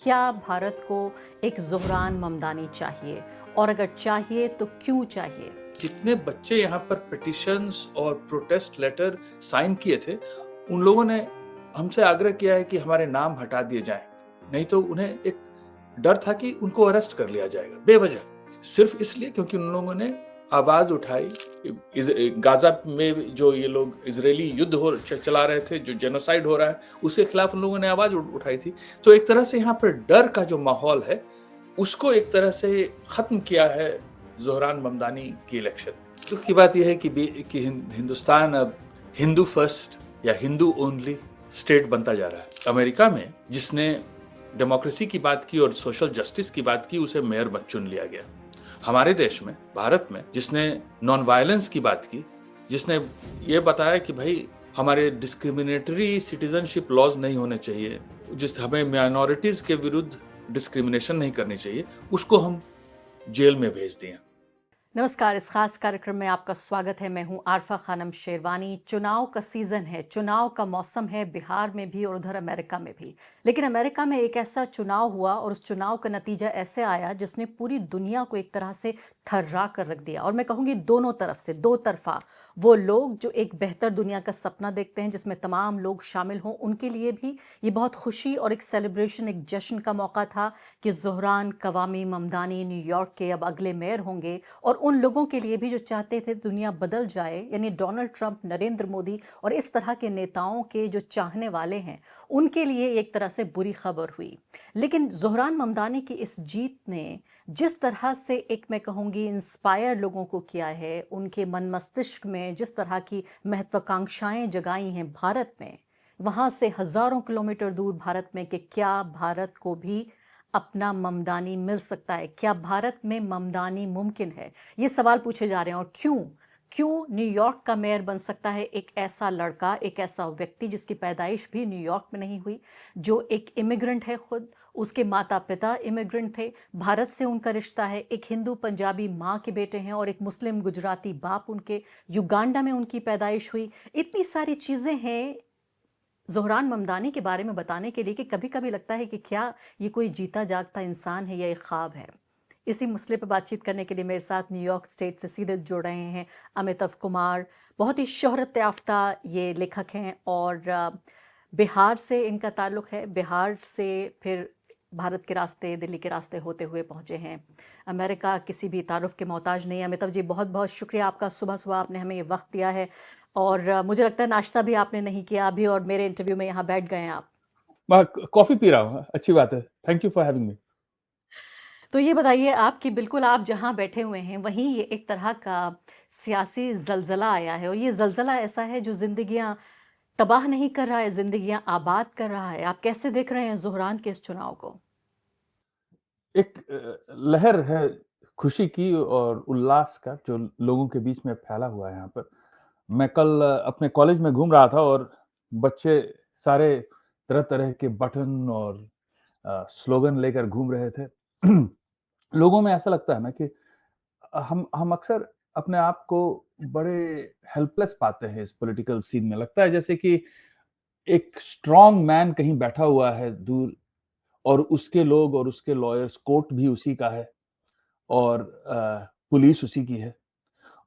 क्या भारत को एक ज़ोहरान ममदानी चाहिए और अगर चाहिए तो क्यों चाहिए? जितने बच्चे यहाँ पर पिटिशंस और प्रोटेस्ट लेटर साइन किए थे, उन लोगों ने हमसे आग्रह किया है कि हमारे नाम हटा दिए जाएं, नहीं तो उन्हें एक डर था कि उनको अरेस्ट कर लिया जाएगा बेवजह, सिर्फ इसलिए क्योंकि उन लोगों ने आवाज उठाई। गाजा में जो ये लोग इजरायली युद्ध चला रहे थे, जो जेनोसाइड हो रहा है, उसके खिलाफ उन लोगों ने आवाज उठाई थी। तो एक तरह से यहाँ पर डर का जो माहौल है, उसको एक तरह से खत्म किया है ज़ोहरान ममदानी की इलेक्शन। दुख की बात यह है कि हिंदुस्तान अब हिंदू फर्स्ट या हिंदू ओनली स्टेट बनता जा रहा है। अमेरिका में जिसने डेमोक्रेसी की बात की और सोशल जस्टिस की बात की, उसे मेयर चुन लिया गया। हमारे देश में, भारत में, जिसने नॉन वायलेंस की बात की, जिसने ये बताया कि भाई हमारे डिस्क्रिमिनेटरी सिटीजनशिप लॉज नहीं होने चाहिए, हमें माइनॉरिटीज के विरुद्ध डिस्क्रिमिनेशन नहीं करनी चाहिए, उसको हम जेल में भेज दिए। नमस्कार, इस खास कार्यक्रम में आपका स्वागत है। मैं हूं आरफा खानम शेरवानी। चुनाव का सीजन है, चुनाव का मौसम है, बिहार में भी और उधर अमेरिका में भी। लेकिन अमेरिका में एक ऐसा चुनाव हुआ और उस चुनाव का नतीजा ऐसे आया जिसने पूरी दुनिया को एक तरह से थर्रा कर रख दिया। और मैं कहूंगी दोनों तरफ से, दो तरफा। वो लोग जो एक बेहतर दुनिया का सपना देखते हैं जिसमें तमाम लोग शामिल हों, उनके लिए भी ये बहुत खुशी और एक सेलिब्रेशन, एक जश्न का मौका था कि ज़ोहरान कवामी ममदानी न्यूयॉर्क के अब अगले मेयर होंगे। और उन लोगों के लिए भी जो चाहते थे दुनिया बदल जाए, यानी डोनाल्ड ट्रंप, नरेंद्र मोदी और इस तरह के नेताओं के जो चाहने वाले हैं, उनके लिए एक तरह से बुरी खबर हुई। लेकिन ज़ोहरान ममदानी की इस जीत ने जिस तरह से, एक मैं कहूँगी, इंस्पायर लोगों को किया है, उनके मन मस्तिष्क में जिस तरह की महत्वाकांक्षाएं जगाई हैं भारत में, वहाँ से हज़ारों किलोमीटर दूर भारत में, कि क्या भारत को भी अपना ममदानी मिल सकता है, क्या भारत में ममदानी मुमकिन है, ये सवाल पूछे जा रहे हैं। और क्यों क्यों न्यूयॉर्क का मेयर बन सकता है एक ऐसा लड़का, एक ऐसा व्यक्ति जिसकी पैदाइश भी न्यूयॉर्क में नहीं हुई, जो एक इमिग्रेंट है खुद, उसके माता पिता इमिग्रेंट थे, भारत से उनका रिश्ता है, एक हिंदू पंजाबी माँ के बेटे हैं और एक मुस्लिम गुजराती बाप उनके, युगांडा में उनकी पैदाइश हुई। इतनी सारी चीज़ें हैं ज़ोहरान ममदानी के बारे में बताने के लिए कि कभी कभी लगता है कि क्या ये कोई जीता जागता इंसान है या एक ख्वाब है। इसी मसले पर बातचीत करने के लिए मेरे साथ न्यूयॉर्क स्टेट से सीधे जुड़ रहे हैं अमिताभ कुमार। बहुत ही शोहरत याफ्ता ये लेखक हैं और बिहार से इनका ताल्लुक़ है। बिहार से फिर भारत के रास्ते, दिल्ली के रास्ते होते हुए पहुँचे हैं अमेरिका। किसी भी तारुफ के मोहताज नहीं। अमिताभ जी, बहुत बहुत शुक्रिया आपका, सुबह सुबह आपने हमें ये वक्त दिया है। और मुझे लगता है नाश्ता भी आपने नहीं किया अभी और मेरे इंटरव्यू में यहाँ बैठ गए हैं आप। मैं कॉफी पी रहा हूँ। अच्छी बात है। Thank you for having me. तो ये बताइए आप कि बिल्कुल आप जहाँ बैठे हुए हैं वहीं ये एक तरह का सियासी जलजला आया है, और ये जलजला ऐसा है जो जिंदगियां तबाह नहीं कर रहा है, जिंदगियां आबाद कर रहा है। आप कैसे देख रहे हैं ज़ोहरान के इस चुनाव को? एक लहर है खुशी की और उल्लास का जो लोगों के बीच में फैला हुआ है यहाँ पर। मैं कल अपने कॉलेज में घूम रहा था और बच्चे सारे तरह-तरह के बटन और स्लोगन लेकर घूम रहे थे। लोगों में ऐसा लगता है ना कि हम अक्सर अपने आप को बड़े हेल्पलेस पाते हैं इस पॉलिटिकल सीन में। लगता है जैसे कि एक स्ट्रॉन्ग मैन कहीं बैठा हुआ है दूर और उसके लोग और उसके लॉयर्स, कोर्ट भी उसी का है और पुलिस उसी की है।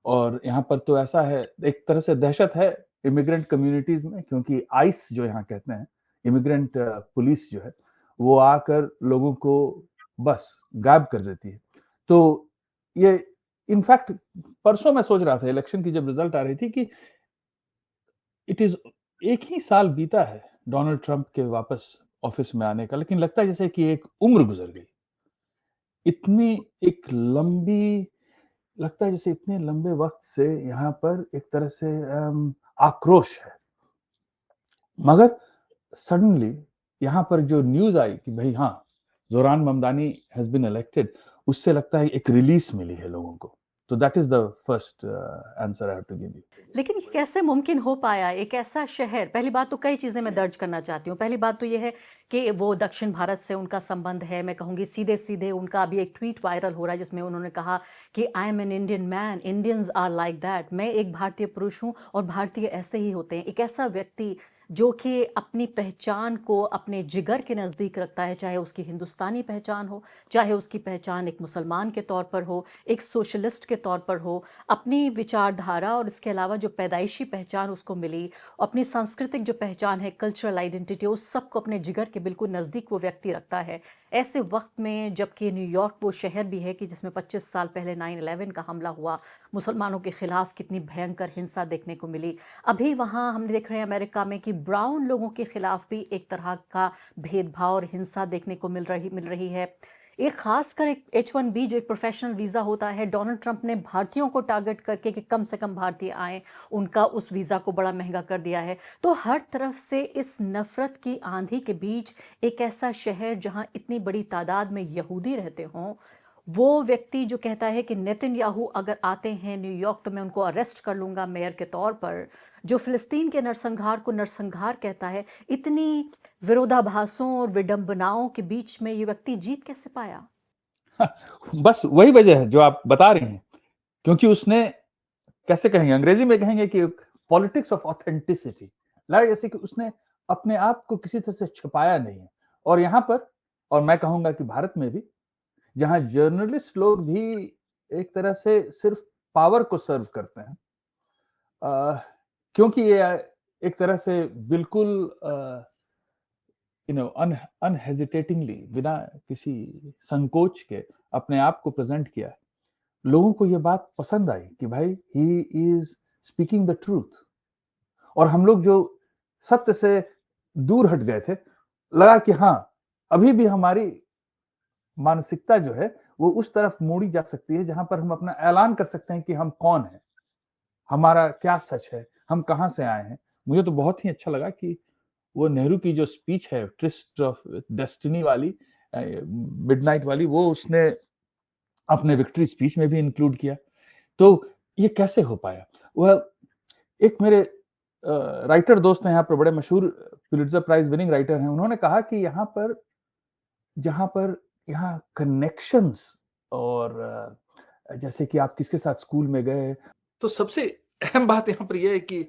और यहाँ पर तो ऐसा है, एक तरह से दहशत है इमिग्रेंट कम्युनिटीज़ में, क्योंकि आइस जो यहाँ कहते हैं, इमिग्रेंट पुलिस जो है, वो आकर लोगों को बस गायब कर देती है। तो ये इनफैक्ट परसों मैं सोच रहा था इलेक्शन की जब रिज़ल्ट आ रही थी कि इट इज़ एक ही साल बीता है डोनाल्ड ट्रंप के वापस ऑफिस में आने का, लेकिन लगता है जैसे कि एक उम्र गुज़र गई। इतनी एक लंबी लगता है जैसे इतने लंबे वक़्त से यहाँ पर एक तरह से आक्रोश है। मगर सडनली यहाँ पर जो न्यूज़ आई कि भई हाँ, Zohran Mamdani has been elected, उससे लगता है एक रिलीफ़ मिली है लोगों को। तो that is the first answer I have to give you. लेकिन ये कैसे मुमकिन हो पाया? एक ऐसा शहर, पहली बात तो कई चीज़ें मैं दर्ज करना चाहती हूँ। पहली बात तो ये है कि वो दक्षिण भारत से उनका संबंध है। मैं कहूँगी सीधे-सीधे उनका अभी एक ट्वीट वायरल हो रहा है जिसमें उन्होंने कहा कि I am an Indian man, Indians are like that. मैं एक भारतीय पुरुष हूँ और भारतीय ऐसे ही होते हैं। एक ऐसा व्यक्ति जो कि अपनी पहचान को अपने जिगर के नज़दीक रखता है, चाहे उसकी हिंदुस्तानी पहचान हो, चाहे उसकी पहचान एक मुसलमान के तौर पर हो, एक सोशलिस्ट के तौर पर हो, अपनी विचारधारा और इसके अलावा जो पैदाइशी पहचान उसको मिली, अपनी सांस्कृतिक जो पहचान है, कल्चरल आइडेंटिटी, उस सबको अपने जिगर के बिल्कुल नज़दीक वो व्यक्ति रखता है। ऐसे वक्त में जबकि न्यूयॉर्क वो शहर भी है कि जिसमें 25 साल पहले 9/11 का हमला हुआ, मुसलमानों के खिलाफ कितनी भयंकर हिंसा देखने को मिली। अभी वहाँ हम देख रहे हैं अमेरिका में कि ब्राउन लोगों के खिलाफ भी एक तरह का भेदभाव और हिंसा देखने को मिल रही है। एक खासकर एक H-1B जो एक प्रोफेशनल वीज़ा होता है, डोनाल्ड ट्रंप ने भारतीयों को टारगेट करके कि कम से कम भारतीय आएँ, उनका उस वीज़ा को बड़ा महँगा कर दिया है। तो हर तरफ से इस नफ़रत की आंधी के बीच एक ऐसा शहर जहाँ इतनी बड़ी तादाद में यहूदी रहते हों, वो व्यक्ति जो कहता है कि नेतन्याहू अगर आते हैं न्यूयॉर्क तो मैं उनको अरेस्ट कर लूँगा मेयर के तौर पर, जो फ़िलिस्तीन के नरसंहार को नरसंहार कहता है, इतनी विरोधाभासों और विडंबनाओं के बीच में ये व्यक्ति जीत कैसे पाया? बस वही वजह है जो आप बता रही हैं, क्योंकि उसने कैसे कहेंगे, अंग्रेजी में कहेंगे कि पॉलिटिक्स ऑफ ऑथेंटिसिटी, लाइक जैसे कि उसने अपने आप को किसी तरह से छुपाया नहीं है। और यहाँ पर, और मैं कहूँगा कि भारत में भी, जहाँ जर्नलिस्ट लोग भी एक तरह से सिर्फ पावर को सर्व करते हैं, क्योंकि ये एक तरह से बिल्कुल अनहेजिटेटिंगली, बिना किसी संकोच के अपने आप को प्रेजेंट किया है। लोगों को ये बात पसंद आई कि भाई he is speaking the truth. और हम लोग जो सत्य से दूर हट गए थे, लगा कि हाँ, अभी भी हमारी मानसिकता जो है वो उस तरफ मोड़ी जा सकती है जहां पर हम अपना ऐलान कर सकते हैं कि हम कौन हैं, हमारा क्या सच है, हम कहां से आए हैं। मुझे तो बहुत ही अच्छा लगा कि वो नेहरू की जो स्पीच है ट्रिस्ट ऑफ डेस्टिनी वाली, मिडनाइट वाली, वो उसने अपने विक्ट्री स्पीच में भी इंक्लूड किया। तो ये कैसे हो पाया? वह एक मेरे राइटर दोस्त हैं यहाँ पर, बड़े मशहूर पुलित्जर प्राइज विनिंग राइटर हैं, उन्होंने कहा कि यहाँ पर, जहाँ पर यहाँ कनेक्शंस और जैसे कि आप किसके साथ स्कूल में गए। तो सबसे अहम बात यहाँ पर यह है कि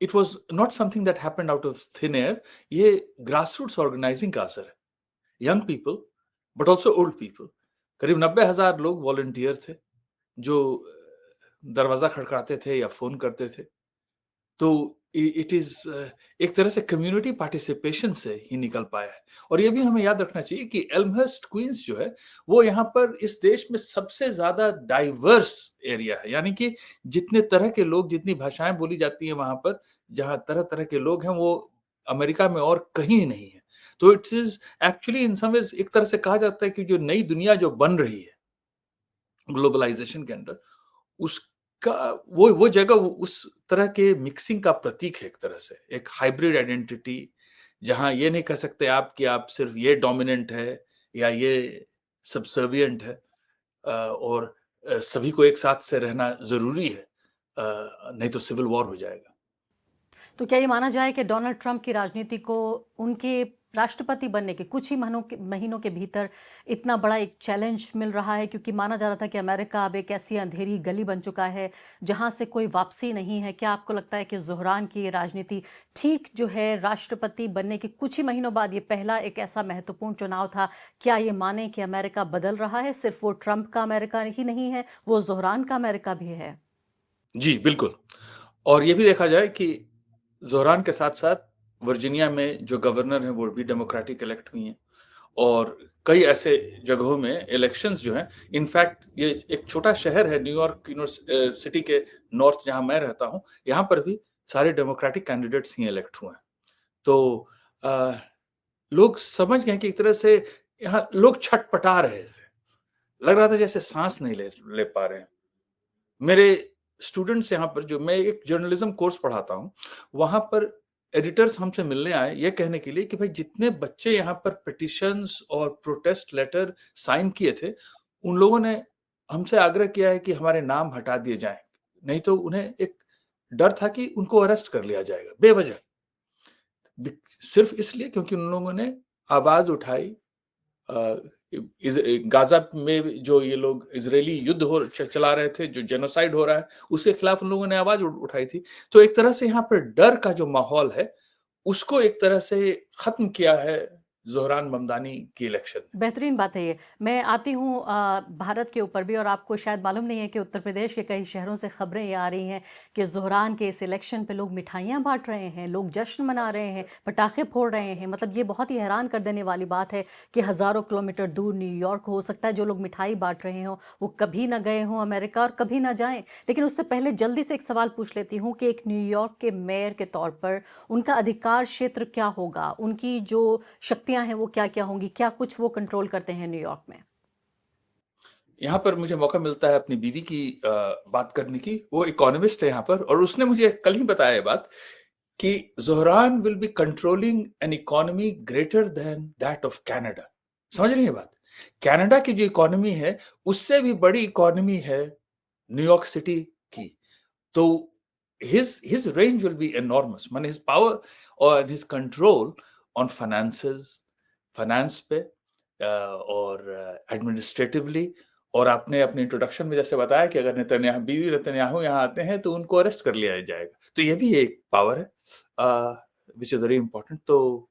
it was not something that happened out of thin air. ये ग्रासरूट्स ऑर्गेनाइजिंग का असर है। Young people but also old people, करीब 90,000 लोग वॉलंटियर थे जो दरवाजा खड़काते थे या फोन करते थे। तो इट इज एक तरह से कम्युनिटी पार्टिसिपेशन से ही निकल पाया है। और ये भी हमें याद रखना चाहिए कि एल्महर्स्ट क्वींस जो है वो यहाँ पर इस देश में सबसे ज्यादा डाइवर्स एरिया है। यानी कि जितने तरह के लोग, जितनी भाषाएं बोली जाती हैं वहां पर, जहां तरह तरह के लोग हैं, वो अमेरिका में और कहीं नहीं है। तो it is actually in some ways एक तरह से कहा जाता है कि जो नई दुनिया जो बन रही है ग्लोबलाइजेशन के अंदर, उसका वो जगह उस तरह के मिक्सिंग का प्रतीक है। एक तरह से एक हाइब्रिड आइडेंटिटी, जहां ये नहीं कह सकते आप कि आप सिर्फ ये डोमिनेंट है या ये सबसर्विएंट है, और सभी को एक साथ से रहना जरूरी है, नहीं तो सिविल वॉर हो जाएगा। तो क्या ये माना जाए कि डोनाल्ड ट्रंप की राजनीति को उनके राष्ट्रपति बनने के कुछ ही महीनों के भीतर इतना बड़ा एक चैलेंज मिल रहा है, क्योंकि माना जा रहा था कि अमेरिका अब एक ऐसी अंधेरी गली बन चुका है जहां से कोई वापसी नहीं है। क्या आपको लगता है कि ज़ोहरान की ये राजनीति ठीक जो है राष्ट्रपति बनने के कुछ ही महीनों बाद, ये पहला एक ऐसा महत्वपूर्ण चुनाव था, क्या ये माने कि अमेरिका बदल रहा है? सिर्फ वो ट्रंप का अमेरिका ही नहीं है, वो ज़ोहरान का अमेरिका भी है। जी बिल्कुल। और ये भी देखा जाए कि ज़ोहरान के साथ साथ वर्जीनिया में जो गवर्नर हैं वो भी डेमोक्रेटिक इलेक्ट हुई हैं, और कई ऐसे जगहों में इलेक्शंस जो हैं, इनफैक्ट ये एक छोटा शहर है न्यूयॉर्क सिटी के नॉर्थ जहां मैं रहता हूं, यहां पर भी सारे डेमोक्रेटिक कैंडिडेट्स ही इलेक्ट हुए हैं। तो अ, लोग समझ गए कि एक तरह से यहाँ लोग छटपटा रहे थे, लग रहा था जैसे सांस नहीं ले पा रहे हैं। मेरे स्टूडेंट्स यहाँ पर, जो मैं एक जर्नलिज्म कोर्स पढ़ाता हूँ, वहां पर एडिटर्स हमसे मिलने आए ये कहने के लिए कि भाई जितने बच्चे यहाँ पर पिटिशंस और प्रोटेस्ट लेटर साइन किए थे, उन लोगों ने हमसे आग्रह किया है कि हमारे नाम हटा दिए जाएं, नहीं तो उन्हें एक डर था कि उनको अरेस्ट कर लिया जाएगा बेवजह, सिर्फ इसलिए क्योंकि उन लोगों ने आवाज उठाई। गाजा में जो ये लोग इजरायली युद्ध चला रहे थे, जो जेनोसाइड हो रहा है, उसके खिलाफ उन लोगों ने आवाज उठाई थी। तो एक तरह से यहाँ पर डर का जो माहौल है उसको एक तरह से खत्म किया है ज़ोहरान ममदानी की इलेक्शन ने। बेहतरीन बात है ये। मैं आती हूँ भारत के ऊपर भी, और आपको शायद मालूम नहीं है कि उत्तर प्रदेश के कई शहरों से खबरें ये आ रही हैं कि ज़ोहरान के इस इलेक्शन पे लोग मिठाइयाँ बाँट रहे हैं, लोग जश्न मना रहे हैं, पटाखे फोड़ रहे हैं। मतलब ये बहुत ही हैरान कर देने वाली बात है कि हज़ारों किलोमीटर दूर न्यूयॉर्क, हो सकता है जो लोग मिठाई बाँट रहे हों, वो कभी ना गए हों अमेरिका और कभी ना जाएँ। लेकिन उससे पहले जल्दी से एक सवाल पूछ लेती हूँ कि एक न्यूयॉर्क के मेयर के तौर पर उनका अधिकार क्षेत्र क्या होगा? उनकी जो शक्तियाँ हैं वो क्या-क्या होंगी? क्या कुछ वो कंट्रोल करते हैं न्यूयॉर्क में? यहाँ पर मुझे मौका मिलता है अपनी बीवी की बात करने की। वो इकोनॉमिस्ट है यहाँ पर, और उसने मुझे कल ही बताया ये बात कि Zohran will be controlling an economy greater than that of Canada. समझ रही हैं बात? कनाडा की जो इकोनॉमी है, उससे भी बड़ी इकोनॉमी है न्यूयॉर्क सिटी की। तो his range will be enormous. माने his power और his control on फाइनेंस पे और एडमिनिस्ट्रेटिवली, और आपने अपने इंट्रोडक्शन में जैसे बताया कि अगर बीवी नेतन्याहू यहाँ आते हैं तो उनको अरेस्ट कर लिया जाएगा। तो ये भी एक पावर है व्हिच इज वेरी इंपॉर्टेंट। तो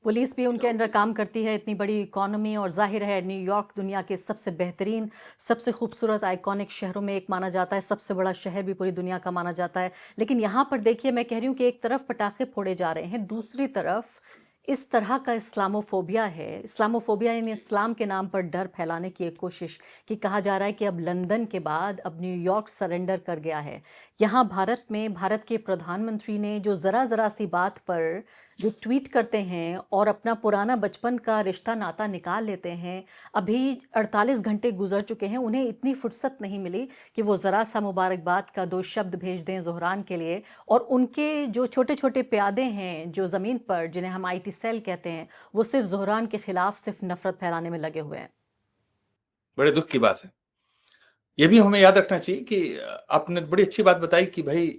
पुलिस भी उनके अंडर काम करती है, इतनी बड़ी इकोनॉमी, और ज़ाहिर है न्यूयॉर्क दुनिया के सबसे बेहतरीन, सबसे खूबसूरत आइकॉनिक शहरों में एक माना जाता है, सबसे बड़ा शहर भी पूरी दुनिया का माना जाता है। लेकिन यहाँ पर देखिए, मैं कह रही हूँ कि एक तरफ पटाखे फोड़े जा रहे हैं, दूसरी तरफ इस तरह का इस्लामोफोबिया है। इस्लामोफोबिया यानी इस्लाम के नाम पर डर फैलाने की एक कोशिश, कि कहा जा रहा है कि अब लंदन के बाद अब न्यूयॉर्क सरेंडर कर गया है। यहाँ भारत में भारत के प्रधानमंत्री ने जो ज़रा सी बात पर जो ट्वीट करते हैं और अपना पुराना बचपन का रिश्ता नाता निकाल लेते हैं, अभी 48 घंटे गुजर चुके हैं, उन्हें इतनी फुर्सत नहीं मिली कि वो ज़रा सा मुबारकबाद का 2 शब्द भेज दें ज़ोहरान के लिए। और उनके जो छोटे-छोटे प्यादे हैं जो ज़मीन पर, जिन्हें हम आईटी सेल कहते हैं, वो सिर्फ ज़ोहरान के खिलाफ सिर्फ नफरत फैलाने में लगे हुए हैं। बड़े दुख की बात है। ये भी हमें याद रखना चाहिए कि आपने बड़ी अच्छी बात बताई कि भाई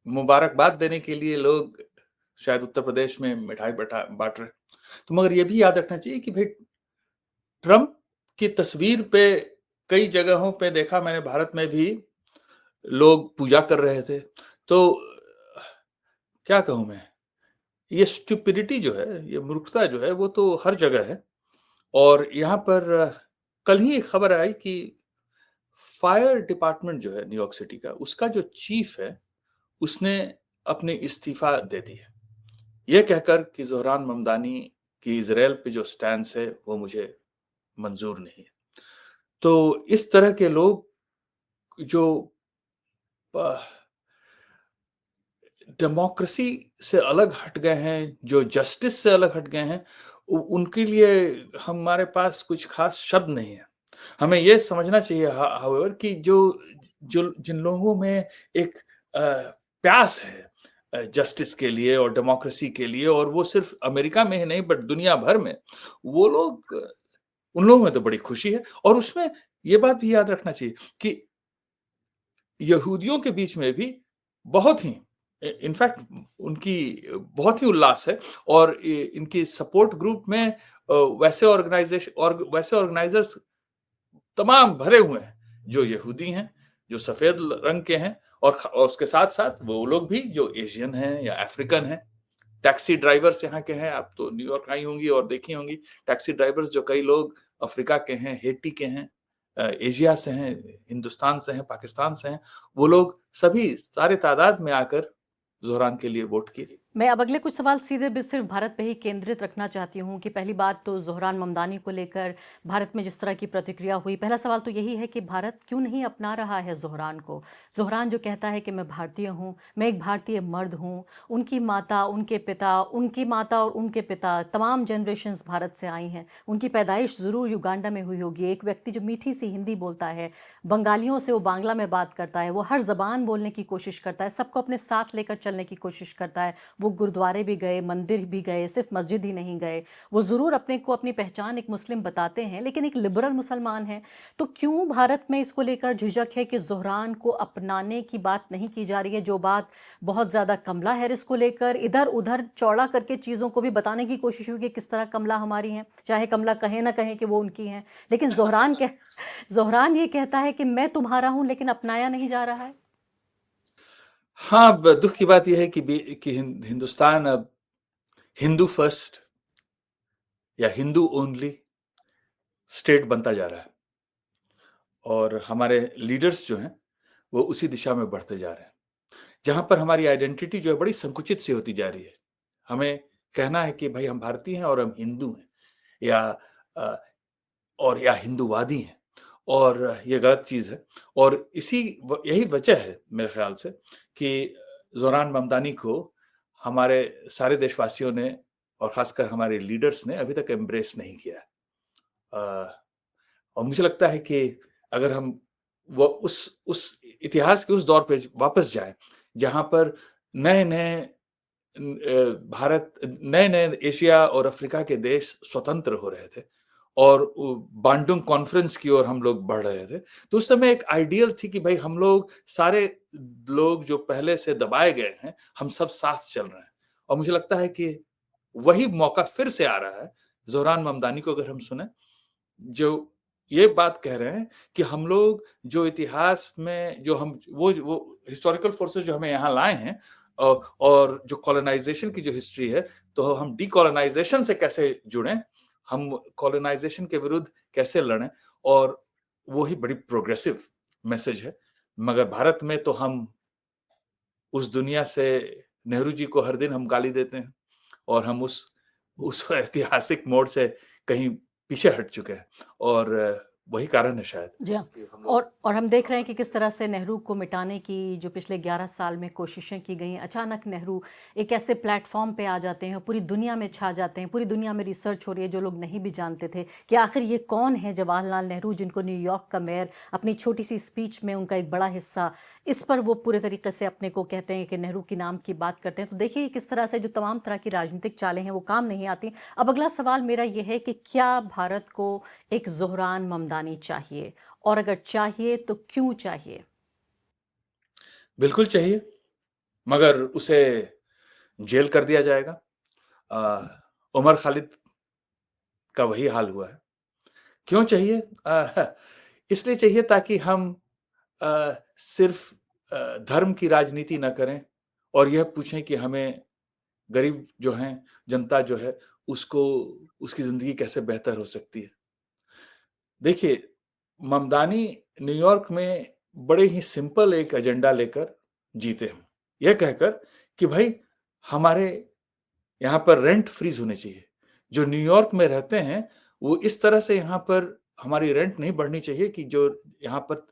मुबारकबाद देने के लिए लोग शायद उत्तर प्रदेश में मिठाई बाँट रहे हैं। तो मगर ये भी याद रखना चाहिए कि भाई ट्रम्प की तस्वीर पे कई जगहों पे देखा मैंने भारत में भी लोग पूजा कर रहे थे। तो क्या कहूँ मैं? ये स्टुपिडिटी जो है, ये मूर्खता जो है, वो तो हर जगह है। और यहाँ पर कल ही एक खबर आई कि फायर डिपार्टमेंट जो है न्यूयॉर्क सिटी का, उसका जो चीफ है, उसने अपनी इस्तीफा दे दी है। ये कहकर कि ज़ोहरान ममदानी की इज़राइल पे जो स्टैंस है, वो मुझे मंज़ूर नहीं है। तो इस तरह के लोग जो अ, डेमोक्रेसी से अलग हट गए हैं, जो जस्टिस से अलग हट गए हैं, उनके लिए हमारे पास कुछ खास शब्द नहीं है। हमें ये समझना चाहिए हाउएवर कि जो जो जिन लोगों में एक प्यास है जस्टिस के लिए और डेमोक्रेसी के लिए, और वो सिर्फ अमेरिका में ही नहीं बट दुनिया भर में, वो लोग उन लोगों में तो बड़ी खुशी है। और उसमें ये बात भी याद रखना चाहिए कि यहूदियों के बीच में भी बहुत ही इनफैक्ट उनकी बहुत ही उल्लास है, और इनकी सपोर्ट ग्रुप में वैसे ऑर्गेनाइजर्स तमाम भरे हुए हैं जो यहूदी हैं, जो सफेद रंग के हैं, और उसके साथ साथ वो लोग भी जो एशियन हैं या अफ्रीकन हैं। टैक्सी ड्राइवर्स यहाँ के हैं, आप तो न्यूयॉर्क आई होंगी और देखी होंगी टैक्सी ड्राइवर्स, जो कई लोग अफ्रीका के हैं, हेटी के हैं, एशिया से हैं, हिंदुस्तान से हैं, पाकिस्तान से हैं। वो लोग सभी सारे तादाद में आकर ज़ोहरान के लिए वोट किए। मैं अब अगले कुछ सवाल सीधे भी सिर्फ भारत पे ही केंद्रित रखना चाहती हूँ कि पहली बात तो ज़ोहरान ममदानी को लेकर भारत में जिस तरह की प्रतिक्रिया हुई, पहला सवाल तो यही है कि भारत क्यों नहीं अपना रहा है ज़ोहरान को। ज़ोहरान जो कहता है कि मैं भारतीय हूँ, मैं एक भारतीय मर्द हूँ, उनकी माता, उनकी माता और उनके पिता तमाम जनरेशन्स भारत से आई हैं, उनकी पैदाइश ज़रूर युगांडा में हुई होगी। एक व्यक्ति जो मीठी सी हिंदी बोलता है, बंगालियों से वो बांग्ला में बात करता है, वो हर ज़बान बोलने की कोशिश करता है, सबको अपने साथ लेकर चलने की कोशिश करता है। वो गुरुद्वारे भी गए, मंदिर भी गए, सिर्फ मस्जिद ही नहीं गए। वो ज़रूर अपने को अपनी पहचान एक मुस्लिम बताते हैं, लेकिन एक लिबरल मुसलमान है। तो क्यों भारत में इसको लेकर झिझक है कि ज़ोहरान को अपनाने की बात नहीं की जा रही है? जो बात बहुत ज़्यादा कमला हैरिस को लेकर इधर उधर चौड़ा करके चीज़ों को भी बताने की कोशिश हुई कि किस तरह कमला हमारी हैं, चाहे कमला कहे ना कहें कि वो उनकी हैं, लेकिन ज़ोहरान ये कहता है कि मैं तुम्हारा हूं, लेकिन अपनाया नहीं जा रहा है। हाँ, दुख की बात यह है कि हिंदुस्तान अब हिंदू फर्स्ट या हिंदू ओनली स्टेट बनता जा रहा है और हमारे लीडर्स जो हैं वो उसी दिशा में बढ़ते जा रहे हैं जहां पर हमारी आइडेंटिटी जो है बड़ी संकुचित सी होती जा रही है। हमें कहना है कि भाई हम भारतीय हैं और हम हिंदू हैं या अ, और या हिंदूवादी हैं और ये गलत चीज है। और यही वजह है मेरे ख्याल से कि ज़ोरान ममदानी को हमारे सारे देशवासियों ने और खासकर हमारे लीडर्स ने अभी तक एम्ब्रेस नहीं किया है। और मुझे लगता है कि अगर हम वो उस इतिहास के उस दौर पे वापस जाएं जहां पर नए नए भारत नए नए एशिया और अफ्रीका के देश स्वतंत्र हो रहे थे और बांडुंग कॉन्फ्रेंस की ओर हम लोग बढ़ रहे थे, तो उस समय एक आइडियल थी कि भाई हम लोग सारे लोग जो पहले से दबाए गए हैं हम सब साथ चल रहे हैं। और मुझे लगता है कि वही मौका फिर से आ रहा है। ज़ोरान ममदानी को अगर हम सुने जो ये बात कह रहे हैं कि हम लोग जो इतिहास में जो हम वो हिस्टोरिकल फोर्सेस जो हमें यहाँ लाए हैं और जो कॉलोनाइजेशन की जो हिस्ट्री है, तो हम डीकॉलोनाइजेशन से कैसे जुड़ें, हम कॉलोनाइजेशन के विरुद्ध कैसे लड़ें और वो ही बड़ी प्रोग्रेसिव मैसेज है। मगर भारत में तो हम उस दुनिया से नेहरू जी को हर दिन हम गाली देते हैं और हम उस ऐतिहासिक मोड़ से कहीं पीछे हट चुके हैं और वही कारण है शायद जी हाँ। कि हम और हम देख रहे हैं कि किस तरह से नेहरू को मिटाने की जो पिछले 11 साल में कोशिशें की गई हैं, अचानक नेहरू एक ऐसे प्लेटफॉर्म पे आ जाते हैं और पूरी दुनिया में छा जाते हैं। पूरी दुनिया में रिसर्च हो रही है, जो लोग नहीं भी जानते थे कि आखिर ये कौन है जवाहरलाल नेहरू, जिनको न्यूयॉर्क का मेयर अपनी छोटी सी स्पीच में उनका एक बड़ा हिस्सा इस पर वो पूरे तरीके से अपने को कहते हैं कि नेहरू के नाम की बात करते हैं। तो देखिए किस तरह से जो तमाम तरह की राजनीतिक चालें हैं वो काम नहीं आती। अब अगला सवाल मेरा ये है कि क्या भारत को एक ज़ोहरान ममदानी चाहिए, और अगर चाहिए तो क्यों चाहिए? बिल्कुल चाहिए, मगर उसे जेल कर दिया जाएगा। उमर खालिद का वही हाल हुआ है। क्यों चाहिए? इसलिए चाहिए ताकि हम सिर्फ धर्म की राजनीति ना करें और यह पूछें कि हमें गरीब जो हैं, जनता जो है, उसको उसकी ज़िंदगी कैसे बेहतर हो सकती है। देखिए, ममदानी न्यूयॉर्क में बड़े ही सिंपल एक एजेंडा लेकर जीते हैं। ये कहकर कि भाई हमारे यहाँ पर रेंट फ्रीज़ होने चाहिए। जो न्यूयॉर्क में रहते हैं, वो इस तरह से यहाँ पर हमारी रेंट नहीं बढ़नी चाहिए कि जो यहाँ पर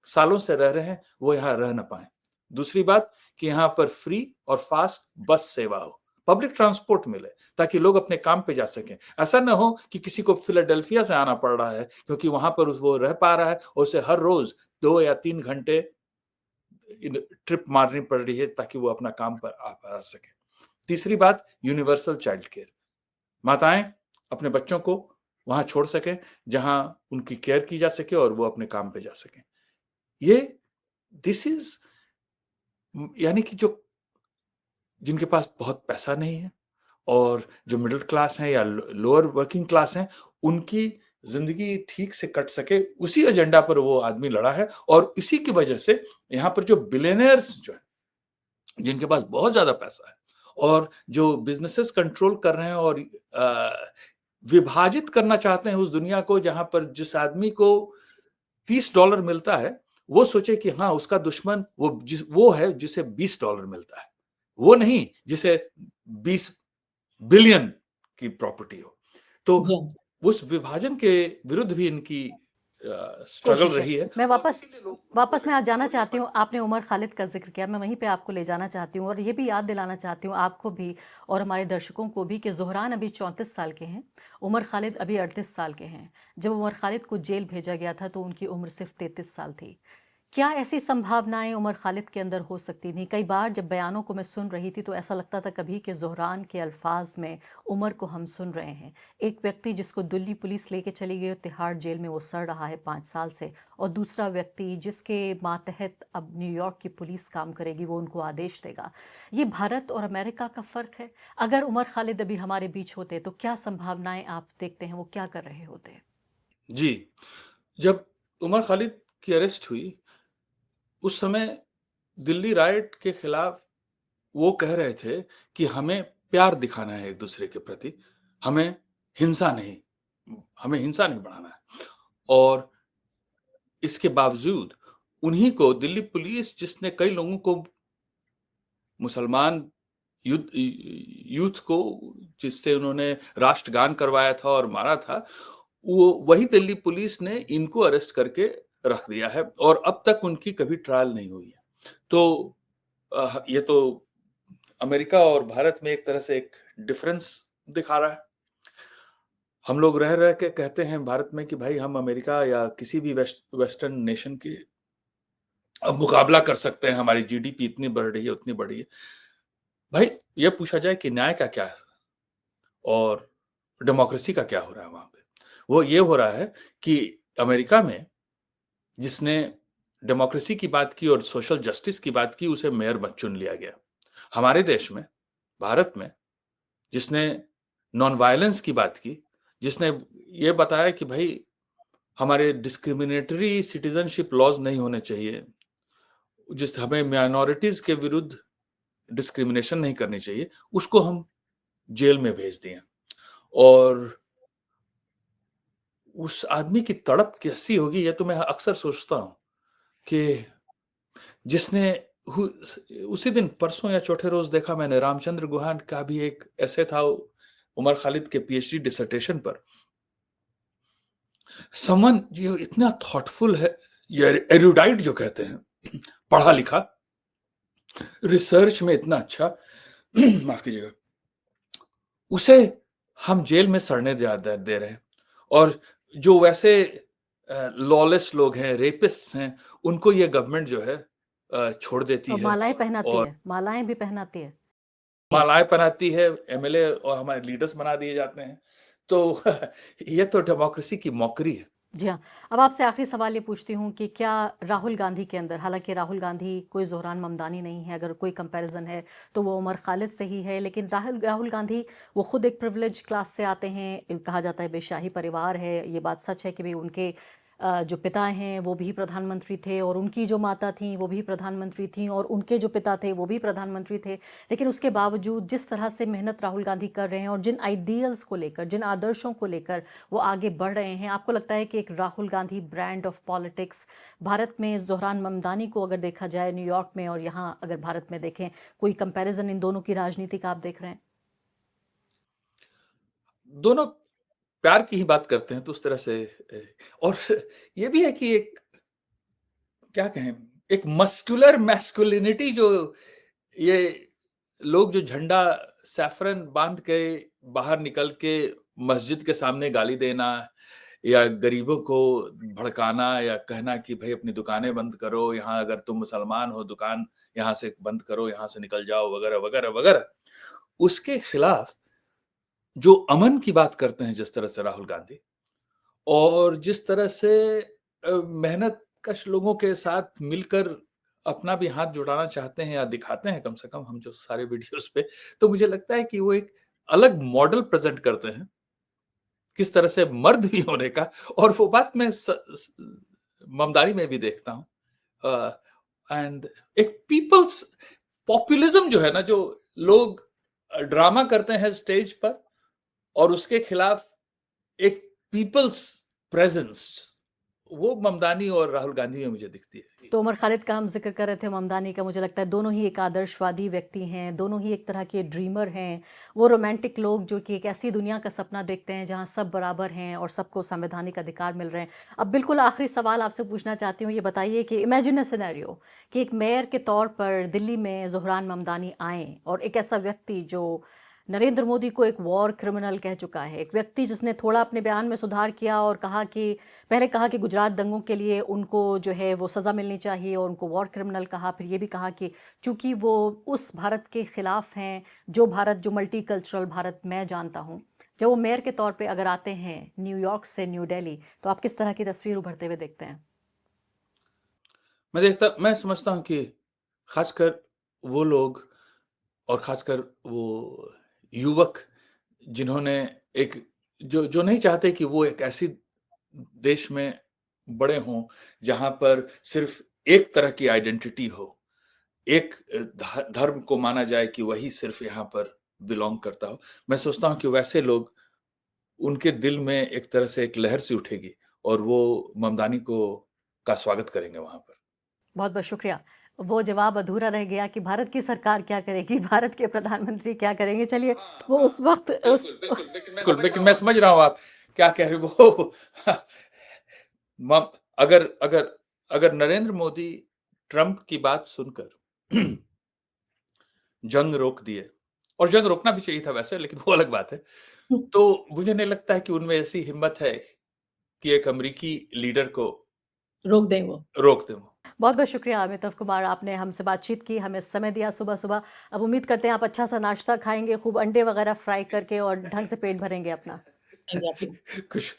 सालों से रह रहे हैं, वो यहाँ रह ना पाएँ। दूसरी बात कि यहाँ पर फ्री और फास्ट बस सेवा हो, पब्लिक ट्रांसपोर्ट मिले ताकि लोग अपने काम पे जा सकें। ऐसा ना हो कि किसी को फिलाडेल्फिया से आना पड़ रहा है क्योंकि वहाँ पर वो रह पा रहा है और उसे हर रोज़ 2 या 3 घंटे ट्रिप मारनी पड़ रही है ताकि वो अपना काम पर आ सके। तीसरी बात यूनिवर्सल चाइल्ड केयर। माताएं अपने बच्चों को वहां छोड़ सकें जहां उनकी केयर की जा सके और वो अपने काम पे जा सकें। ये दिस इज यानी कि जो जिनके पास बहुत पैसा नहीं है और जो मिडिल क्लास हैं या लोअर वर्किंग क्लास हैं, उनकी जिंदगी ठीक से कट सके, उसी एजेंडा पर वो आदमी लड़ा है। और इसी की वजह से यहाँ पर जो बिलियनर्स जो है, जिनके पास बहुत ज्यादा पैसा है और जो बिजनेसेस कंट्रोल कर रहे हैं और विभाजित करना चाहते हैं उस दुनिया को, जहां पर जिस आदमी को $30 मिलता है, वो सोचे कि हाँ उसका दुश्मन वो है जिसे $20 मिलता है, वो नहीं जिसे 20 बिलियन की प्रॉपर्टी हो। तो जी उस विभाजन के विरुद्ध भी इनकी स्ट्रगल कोशिश है। रही है। मैं और इसीलिए लोग वापस मैं आज जाना चाहती हूँ। आपने उमर खालिद का ज़िक्र किया, मैं वहीं पे आपको ले जाना चाहती हूँ और ये भी याद दिलाना चाहती हूँ आपको भी और हमारे दर्शकों को भी कि ज़ोहरान अभी 34 साल के हैं, उमर खालिद अभी 38 साल के हैं। जब उमर खालिद को जेल भेजा गया था तो उनकी उम्र सिर्फ 33 साल थी। क्या ऐसी संभावनाएं उमर खालिद के अंदर हो सकती थी? कई बार जब बयानों को मैं सुन रही थी तो ऐसा लगता था कभी कि ज़ोहरान के अल्फाज में उमर को हम सुन रहे हैं। एक व्यक्ति जिसको दिल्ली पुलिस लेके चली गई और तिहाड़ जेल में वो सड़ रहा है 5 साल से, और दूसरा व्यक्ति जिसके मातहत अब न्यूयॉर्क की पुलिस काम करेगी, वो उनको आदेश देगा। ये भारत और अमेरिका का फ़र्क है। अगर उमर खालिद अभी हमारे बीच होते तो क्या संभावनाएं आप देखते हैं, वो क्या कर रहे होते? जी, जब उमर खालिद की अरेस्ट हुई, उस समय दिल्ली राइट के खिलाफ वो कह रहे थे कि हमें प्यार दिखाना है एक दूसरे के प्रति। हमें हिंसा नहीं हमें हिंसा नहीं बढ़ाना है। और इसके बावजूद उन्हीं को दिल्ली पुलिस, जिसने कई लोगों को, मुसलमान यूथ को, जिससे उन्होंने राष्ट्रगान करवाया था और मारा था, वो वही दिल्ली पुलिस ने इनको अरेस्ट करके रख दिया है और अब तक उनकी कभी ट्रायल नहीं हुई है। तो ये तो अमेरिका और भारत में एक तरह से एक डिफरेंस दिखा रहा है। हम लोग रह रह के कहते हैं भारत में कि भाई हम अमेरिका या किसी भी वेस्टर्न नेशन के मुकाबला कर सकते हैं, हमारी जीडीपी इतनी बढ़ रही है, उतनी बढ़ी है। भाई ये पूछा जाए कि न्याय का क्या है और डेमोक्रेसी का क्या हो रहा है वहां पे? वो ये हो रहा है कि अमेरिका में जिसने डेमोक्रेसी की बात की और सोशल जस्टिस की बात की, उसे मेयर मत चुन लिया गया। हमारे देश में, भारत में, जिसने नॉन वायलेंस की बात की, जिसने ये बताया कि भाई हमारे डिस्क्रिमिनेटरी सिटीजनशिप लॉज नहीं होने चाहिए, जिस हमें माइनॉरिटीज के विरुद्ध डिस्क्रिमिनेशन नहीं करनी चाहिए, उसको हम जेल में भेज दिए। और उस आदमी की तड़प कैसी होगी, ये तो मैं अक्सर सोचता हूं कि जिसने उसी दिन, परसों या चौथे रोज देखा मैंने, रामचंद्र गुहा का भी एक ऐसे था उमर खालिद के पीएचडी डिसर्टेशन पर। समवन जो इतना थॉटफुल है, ये एरुडाइट जो कहते हैं, पढ़ा लिखा, रिसर्च में इतना अच्छा माफ कीजिएगा, उसे हम जेल में सड़ने दे रहे हैं। और जो वैसे लॉलेस लोग हैं, रेपिस्ट्स हैं, उनको ये गवर्नमेंट जो है छोड़ देती और है मालाएं पहनाती और है, मालाएं भी पहनाती है। मालाएं पहनाती है, एमएलए और हमारे लीडर्स बना दिए जाते हैं। तो ये तो डेमोक्रेसी की मौकरी है। जी हाँ। अब आपसे आखिरी सवाल ये पूछती हूँ कि क्या राहुल गांधी के अंदर, हालांकि राहुल गांधी कोई ज़ोहरान ममदानी नहीं है, अगर कोई कंपैरिजन है तो वो उमर खालिद से ही है, लेकिन राहुल गांधी वो खुद एक प्रिविलेज क्लास से आते हैं, कहा जाता है बेशाही परिवार है। ये बात सच है कि भाई उनके जो पिता हैं वो भी प्रधानमंत्री थे और उनकी जो माता थी वो भी प्रधानमंत्री थी और उनके जो पिता थे वो भी प्रधानमंत्री थे। लेकिन उसके बावजूद जिस तरह से मेहनत राहुल गांधी कर रहे हैं और जिन आइडियल्स को लेकर, जिन आदर्शों को लेकर वो आगे बढ़ रहे हैं, आपको लगता है कि एक Rahul Gandhi brand of politics Bharat में, ज़ोहरान ममदानी को अगर देखा जाए न्यूयॉर्क में और यहाँ अगर भारत में देखें, कोई कंपैरिजन इन दोनों की राजनीति का आप देख रहे हैं? दोनों प्यार की ही बात करते हैं तो उस तरह से और ये भी है कि एक, क्या कहें, एक मस्कुलर मैस्कुलिनिटी, जो ये लोग जो झंडा सैफरन बांध के बाहर निकल के मस्जिद के सामने गाली देना या गरीबों को भड़काना या कहना कि भाई अपनी दुकानें बंद करो, यहाँ अगर तुम मुसलमान हो दुकान यहाँ से बंद करो, यहाँ से निकल जाओ, वगैरह वगैरह वगैरह, उसके खिलाफ जो अमन की बात करते हैं जिस तरह से राहुल गांधी, और जिस तरह से मेहनत कश लोगों के साथ मिलकर अपना भी हाथ जुटाना चाहते हैं या दिखाते हैं, कम से कम हम जो सारे वीडियोस पे, तो मुझे लगता है कि वो एक अलग मॉडल प्रेजेंट करते हैं किस तरह से मर्द भी होने का। और वो बात मैं ममदारी में भी देखता हूँ। एंड एक पीपल्स पॉपुलिज्म जो है ना, जो लोग ड्रामा करते हैं स्टेज पर और उसके खिलाफ एक पीपल्स प्रेजेंस, वो ममदानी और राहुल गांधी में मुझे दिखती है। तो उमर खालिद का हम जिक्र कर रहे थे, ममदानी का, मुझे लगता है दोनों ही एक आदर्शवादी व्यक्ति हैं, दोनों ही एक तरह के ड्रीमर हैं, वो रोमांटिक लोग जो कि एक ऐसी दुनिया का सपना देखते हैं जहां सब बराबर हैं और सबको संवैधानिक अधिकार मिल रहे हैं। अब बिल्कुल आखिरी सवाल आपसे पूछना चाहती हूँ, ये बताइए कि इमेजिन अ सिनेरियो कि एक मेयर के तौर पर दिल्ली में ज़ोहरान ममदानी आए और एक ऐसा व्यक्ति जो नरेंद्र मोदी को एक वॉर क्रिमिनल कह चुका है, एक व्यक्ति जिसने थोड़ा अपने बयान में सुधार किया और कहा कि, पहले कहा कि गुजरात दंगों के लिए उनको जो है वो सज़ा मिलनी चाहिए और उनको वॉर क्रिमिनल कहा, फिर ये भी कहा कि चूंकि वो उस भारत के खिलाफ हैं जो भारत, जो मल्टी कल्चरल भारत मैं जानता हूँ। जब वो मेयर के तौर पे अगर आते हैं न्यूयॉर्क से न्यू दिल्ली, तो आप किस तरह की तस्वीर उभरते हुए देखते हैं? मैं समझता हूँ कि खासकर वो लोग और खासकर वो युवक जिन्होंने एक, जो जो नहीं चाहते कि वो एक ऐसी देश में बड़े हों जहां पर सिर्फ एक तरह की आइडेंटिटी हो, एक धर्म को माना जाए कि वही सिर्फ यहाँ पर बिलोंग करता हो। मैं सोचता हूँ कि वैसे लोग, उनके दिल में एक तरह से एक लहर सी उठेगी और वो ममदानी का स्वागत करेंगे वहाँ पर। बहुत-बहुत शुक्रिया। वो जवाब अधूरा रह गया कि भारत की सरकार क्या करेगी, भारत के प्रधानमंत्री क्या करेंगे? चलिए, वो उस वक़्त उस लेकिन मैं समझ रहा हूँ आप क्या कह रहे हो। वो म अगर अगर अगर नरेंद्र मोदी ट्रंप की बात सुनकर जंग रोक दिए, और जंग रोकना भी चाहिए था वैसे, लेकिन वो अलग बात है। तो मुझे नहीं लगता है कि उनमें ऐसी हिम्मत है कि एक अमेरिकी लीडर को रोक दें वो। रोक दें वो। बहुत-बहुत शुक्रिया अमिताभ कुमार, आपने हमसे बातचीत की, हमें समय दिया सुबह-सुबह। अब उम्मीद करते हैं आप अच्छा-सा नाश्ता खाएँगे, खूब अंडे वगैरह फ्राई करके और ढंग से पेट भरेंगे अपना। खुश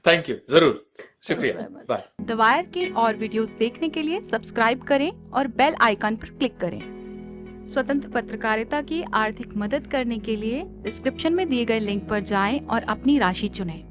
थैंक यू, ज़रूर। थैंक यू शुक्रिया। Very much. Bye. The Wire के और वीडियोस देखने के लिए सब्सक्राइब करें और बेल आइकन पर क्लिक करें। स्वतंत्र पत्रकारिता की आर्थिक मदद करने के लिए डिस्क्रिप्शन में दिए गए लिंक पर जाएं और अपनी राशि चुनें।